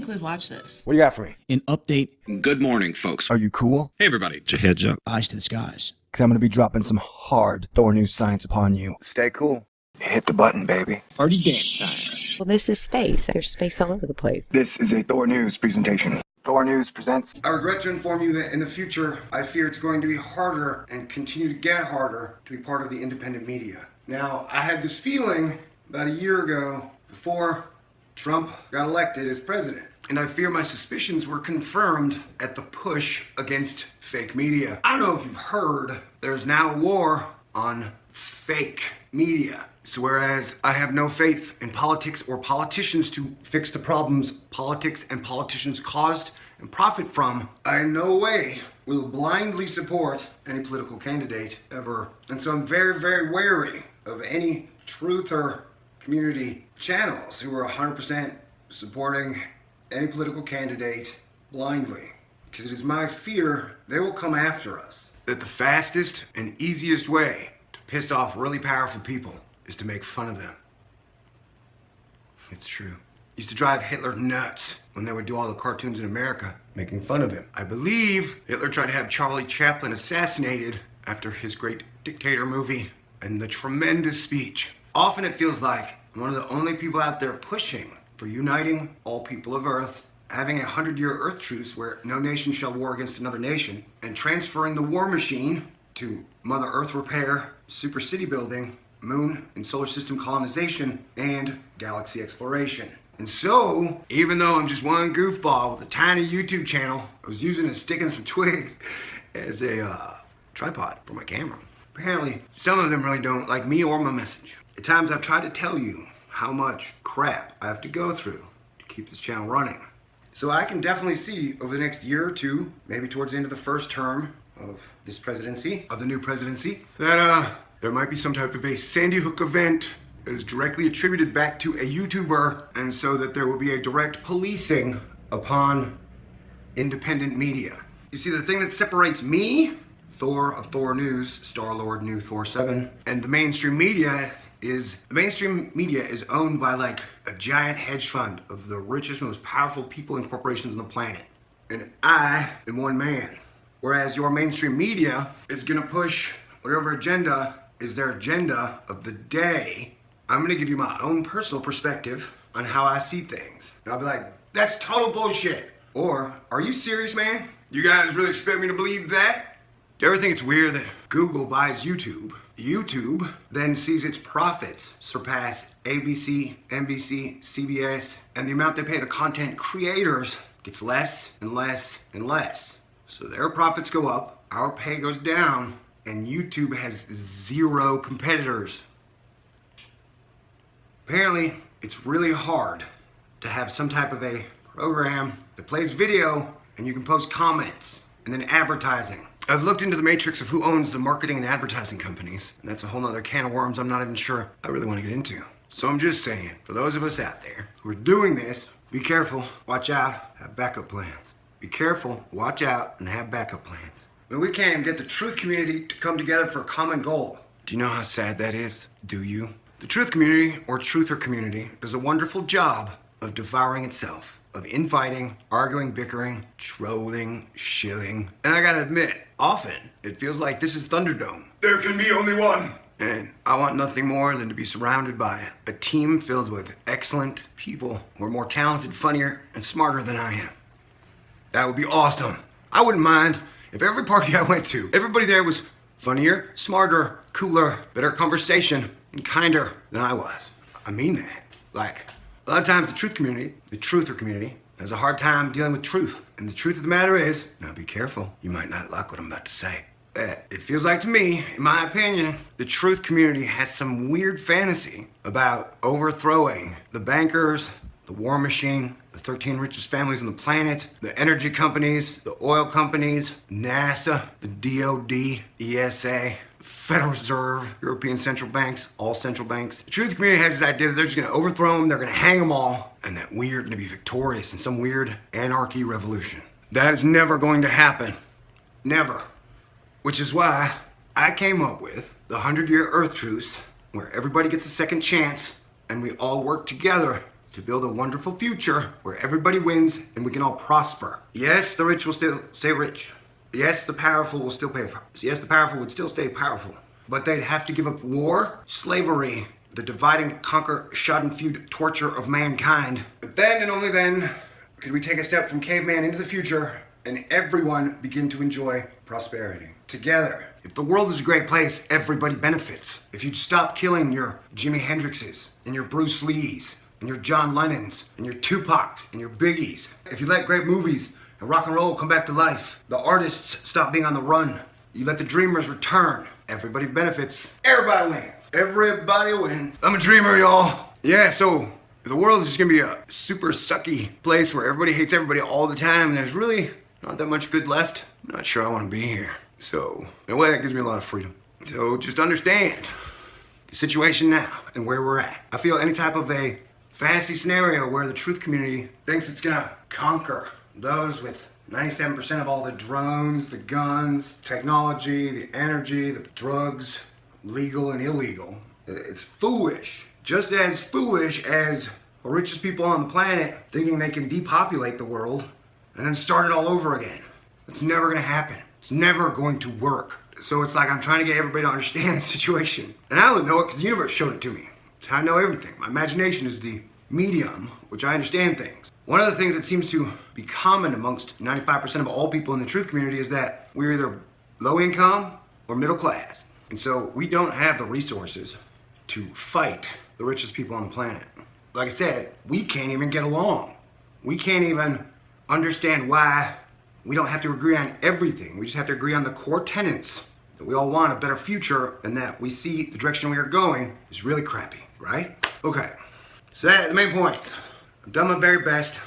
please watch this? What do you got for me? An update. Good morning, folks. Are you cool? Hey, everybody. Heads up. Eyes to the skies. Because I'm going to be dropping some hard Thor news science upon you. Stay cool. Hit the button, baby. Party dance time. Well, this is space. There's space all over the place. This is a Thor News presentation. Thor News presents. I regret to inform you that in the future, I fear it's going to be harder and continue to get harder to be part of the independent media. Now, I had this feeling about a year ago before Trump got elected as president. And I fear my suspicions were confirmed at the push against fake media. I don't know if you've heard, there's now a war on fake media. So whereas I have no faith in politics or politicians to fix the problems politics and politicians caused and profit from, I in no way will blindly support any political candidate ever. And so I'm very, very wary of any truther community channels who are 100% supporting any political candidate blindly. Because it is my fear they will come after us. That the fastest and easiest way to piss off really powerful people is to make fun of them. It's true. Used to drive Hitler nuts when they would do all the cartoons in America making fun of him. I believe Hitler tried to have Charlie Chaplin assassinated after his great dictator movie and the tremendous speech. Often it feels like I'm one of the only people out there pushing for uniting all people of Earth, having a 100-year Earth truce where no nation shall war against another nation, and transferring the war machine to Mother Earth repair, super city building, moon and solar system colonization, and galaxy exploration. And so, even though I'm just one goofball with a tiny YouTube channel, I was using and sticking some twigs as a tripod for my camera. Apparently, some of them really don't like me or my message. At times I've tried to tell you how much crap I have to go through to keep this channel running. So I can definitely see over the next year or two, maybe towards the end of the first term of this presidency, of the new presidency, that there might be some type of a Sandy Hook event that is directly attributed back to a YouTuber, and so that there will be a direct policing upon independent media. You see, the thing that separates me, Thor of Thor News, Star-Lord New Thor 7, and the mainstream media is owned by like a giant hedge fund of the richest, most powerful people and corporations on the planet. And I am one man. Whereas your mainstream media is gonna push whatever agenda is their agenda of the day. I'm gonna give you my own personal perspective on how I see things. And I'll be like, that's total bullshit. Or, are you serious, man? You guys really expect me to believe that? Do you ever think it's weird that Google buys YouTube? YouTube then sees its profits surpass ABC, NBC, CBS, and the amount they pay the content creators gets less and less and less. So their profits go up, our pay goes down, and YouTube has zero competitors. Apparently, it's really hard to have some type of a program that plays video and you can post comments and then advertising. I've looked into the matrix of who owns the marketing and advertising companies, and that's a whole nother can of worms I'm not even sure I really want to get into. So I'm just saying, for those of us out there who are doing this, be careful, watch out, have backup plans. Be careful, watch out, and have backup plans. But we can't even get the truth community to come together for a common goal. Do you know how sad that is? Do you? The truth community, or truther community, does a wonderful job of devouring itself, of infighting, arguing, bickering, trolling, shilling. And I gotta admit, often it feels like this is Thunderdome. There can be only one. And I want nothing more than to be surrounded by a team filled with excellent people who are more talented, funnier, and smarter than I am. That would be awesome. I wouldn't mind if every party I went to, everybody there was funnier, smarter, cooler, better conversation, and kinder than I was. I mean that. Like, a lot of times the truth community, the truther community, has a hard time dealing with truth. And the truth of the matter is, now be careful, you might not like what I'm about to say. It feels like to me, in my opinion, the truth community has some weird fantasy about overthrowing the bankers, the war machine, the 13 richest families on the planet, the energy companies, the oil companies, NASA, the DOD, ESA, Federal Reserve, European central banks, all central banks. The truth community has this idea that they're just gonna overthrow them, they're gonna hang them all, and that we are gonna be victorious in some weird anarchy revolution. That is never going to happen. Never. Which is why I came up with the 100-year Earth Truce, where everybody gets a second chance, and we all work together to to build a wonderful future where everybody wins and we can all prosper. Yes, the rich will still stay rich. Yes, the powerful will still pay. Yes, the powerful would still stay powerful. But they'd have to give up war, slavery, the divide and conquer, schadenfreude torture of mankind. But then and only then could we take a step from caveman into the future and everyone begin to enjoy prosperity together. If the world is a great place, everybody benefits. If you'd stop killing your Jimi Hendrixes and your Bruce Lees and your John Lennons and your Tupacs and your Biggies. If you let great movies and rock and roll come back to life, the artists stop being on the run. You let the dreamers return. Everybody benefits. Everybody wins. Everybody wins. I'm a dreamer, y'all. Yeah, so the world is just gonna be a super sucky place where everybody hates everybody all the time and there's really not that much good left. I'm not sure I want to be here. So, in a way, that gives me a lot of freedom. So, just understand the situation now and where we're at. I feel any type of a fantasy scenario where the truth community thinks it's gonna conquer those with 97% of all the drones, the guns, technology, the energy, the drugs, legal and illegal. It's foolish. Just as foolish as the richest people on the planet thinking they can depopulate the world and then start it all over again. It's never gonna happen. It's never going to work. So it's like I'm trying to get everybody to understand the situation. And I only know it because the universe showed it to me. It's how I know everything. My imagination is the medium which I understand things. One of the things that seems to be common amongst 95% of all people in the truth community is that we're either low income or middle class. And so we don't have the resources to fight the richest people on the planet. Like I said, we can't even get along. We can't even understand why we don't have to agree on everything. We just have to agree on the core tenets that we all want a better future and that we see the direction we are going is really crappy, right? Okay, so that's the main points. I've done my very best.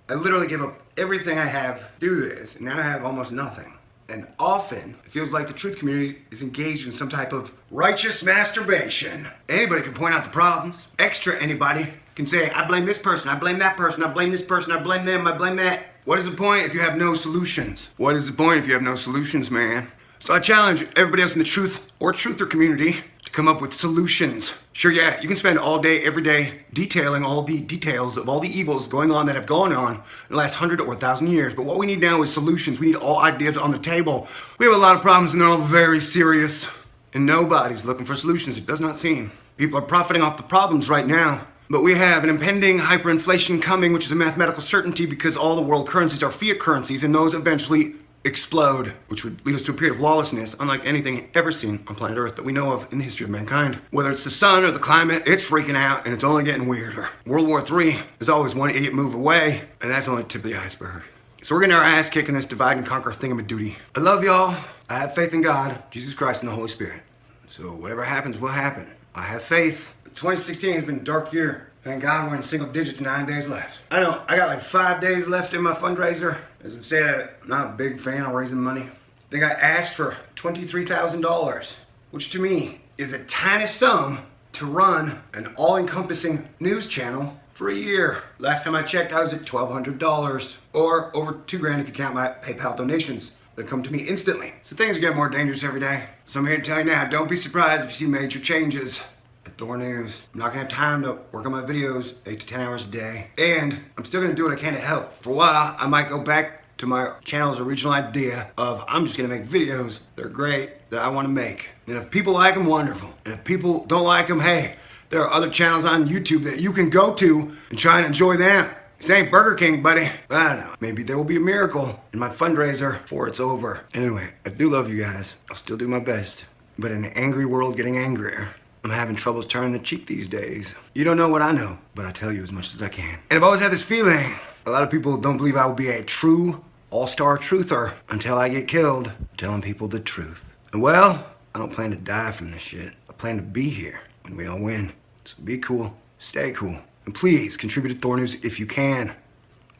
I literally give up everything I have to do this, and now I have almost nothing. And often, it feels like the truth community is engaged in some type of righteous masturbation. Anybody can point out the problems. Extra anybody can say, I blame this person, I blame that person, I blame this person, I blame them, I blame that. What is the point if you have no solutions? What is the point if you have no solutions, man? So I challenge everybody else in the truth or truther community to come up with solutions. Sure, yeah, you can spend all day, every day, detailing all the details of all the evils going on that have gone on in the last 100 or 1,000 years. But what we need now is solutions. We need all ideas on the table. We have a lot of problems and they're all very serious. And nobody's looking for solutions, it does not seem. People are profiting off the problems right now. But we have an impending hyperinflation coming, which is a mathematical certainty because all the world currencies are fiat currencies and those eventually explode, which would lead us to a period of lawlessness unlike anything ever seen on planet Earth that we know of in the history of mankind. Whether it's the sun or the climate, it's freaking out and it's only getting weirder. World War III is always one idiot move away, and that's only the tip of the iceberg. So we're getting our ass kicked in this divide and conquer thingamadoody. I love y'all. I have faith in God, Jesus Christ, and the Holy Spirit. So whatever happens will happen. I have faith. 2016 has been a dark year. Thank God we're in single digits, 9 days left. I know, I got like 5 days left in my fundraiser. As I've said, I'm not a big fan of raising money. I think I asked for $23,000, which to me is a tiny sum to run an all-encompassing news channel for a year. Last time I checked, I was at $1,200, or over $2,000 if you count my PayPal donations that come to me instantly. So things get more dangerous every day. So I'm here to tell you now, don't be surprised if you see major changes at Thor News. I'm not gonna have time to work on my videos 8 to 10 hours a day. And I'm still gonna do what I can to help. For a while, I might go back to my channel's original idea of I'm just gonna make videos that are great, that I wanna make. And if people like them, wonderful. And if people don't like them, hey, there are other channels on YouTube that you can go to and try and enjoy them. This ain't Burger King, buddy. But I don't know. Maybe there will be a miracle in my fundraiser before it's over. Anyway, I do love you guys. I'll still do my best. But in an angry world getting angrier, I'm having troubles turning the cheek these days. You don't know what I know, but I tell you as much as I can. And I've always had this feeling. A lot of people don't believe I will be a true all-star truther until I get killed telling people the truth. And well, I don't plan to die from this shit. I plan to be here when we all win. So be cool, stay cool. And please contribute to Thor News if you can,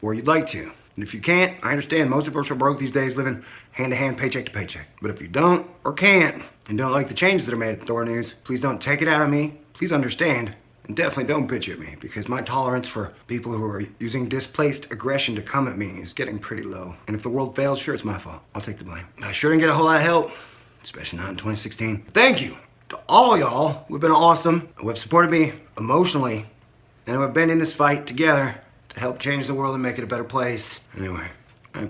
or you'd like to. And if you can't, I understand most of us are broke these days living hand-to-hand, paycheck to paycheck. But if you don't or can't and don't like the changes that are made at Thor News, please don't take it out on me. Please understand. And definitely don't bitch at me because my tolerance for people who are using displaced aggression to come at me is getting pretty low. And if the world fails, sure, it's my fault. I'll take the blame. I sure didn't get a whole lot of help, especially not in 2016. Thank you to all y'all who have been awesome, who have supported me emotionally And we've been in this fight together to help change the world and make it a better place. Anyway,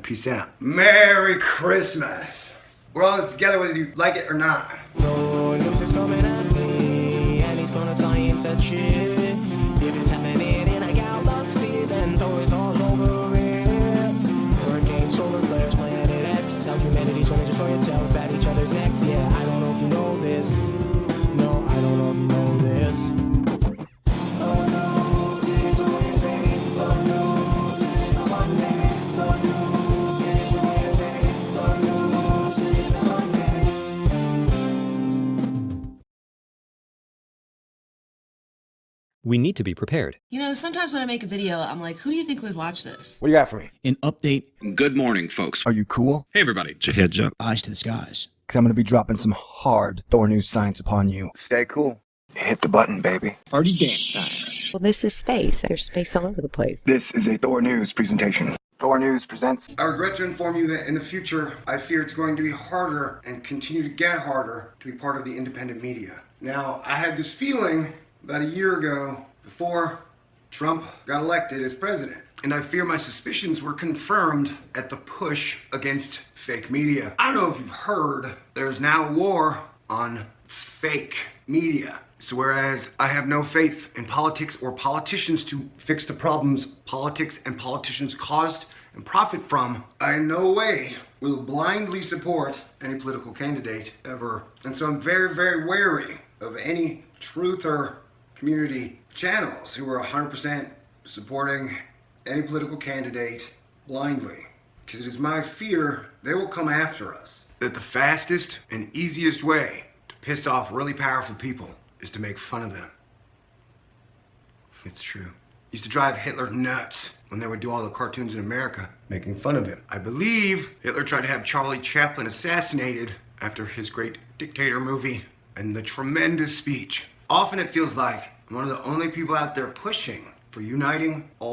peace out. Merry Christmas. We're all in this together whether you like it or not. No news is coming at me, and he's gonna try and touch it. If it's happening in a galaxy, then throw it all over it. Hurricane, solar flares, planet X. How humanity's trying to destroy and tear at each other's necks. Yeah, I don't know if you know this. No, I don't know if you know this. Oh no, it's always raining. Oh no, it's the one baby. Oh no, it's always raining. Oh no, it's the one baby. We need to be prepared. You know, sometimes when I make a video, I'm like, who do you think would watch this? What do you got for me? An update, Good morning, folks. Are you cool? Hey, everybody. Get your heads up. eyes to the skies. Because I'm going to be dropping some hard Thor news science upon you. Stay cool. Hit the button, baby. Party dance time. Well, this is space. There's space all over the place. This is a Thor News presentation. Thor News presents. I regret to inform you that in the future, I fear it's going to be harder and continue to get harder to be part of the independent media. Now, I had this feeling about a year ago before Trump got elected as president. And I fear my suspicions were confirmed at the push against fake media. I don't know if you've heard, there's now a war on fake media. So whereas I have no faith in politics or politicians to fix the problems politics and politicians caused and profit from, I in no way will blindly support any political candidate ever. And so I'm very, very wary of any truther community channels who are 100% supporting any political candidate blindly. Because it is my fear they will come after us. That the fastest and easiest way to piss off really powerful people is to make fun of them. It's true. Used to drive Hitler nuts when they would do all the cartoons in America making fun of him. I believe Hitler tried to have Charlie Chaplin assassinated after his great dictator movie and the tremendous speech. Often it feels like I'm one of the only people out there pushing for uniting all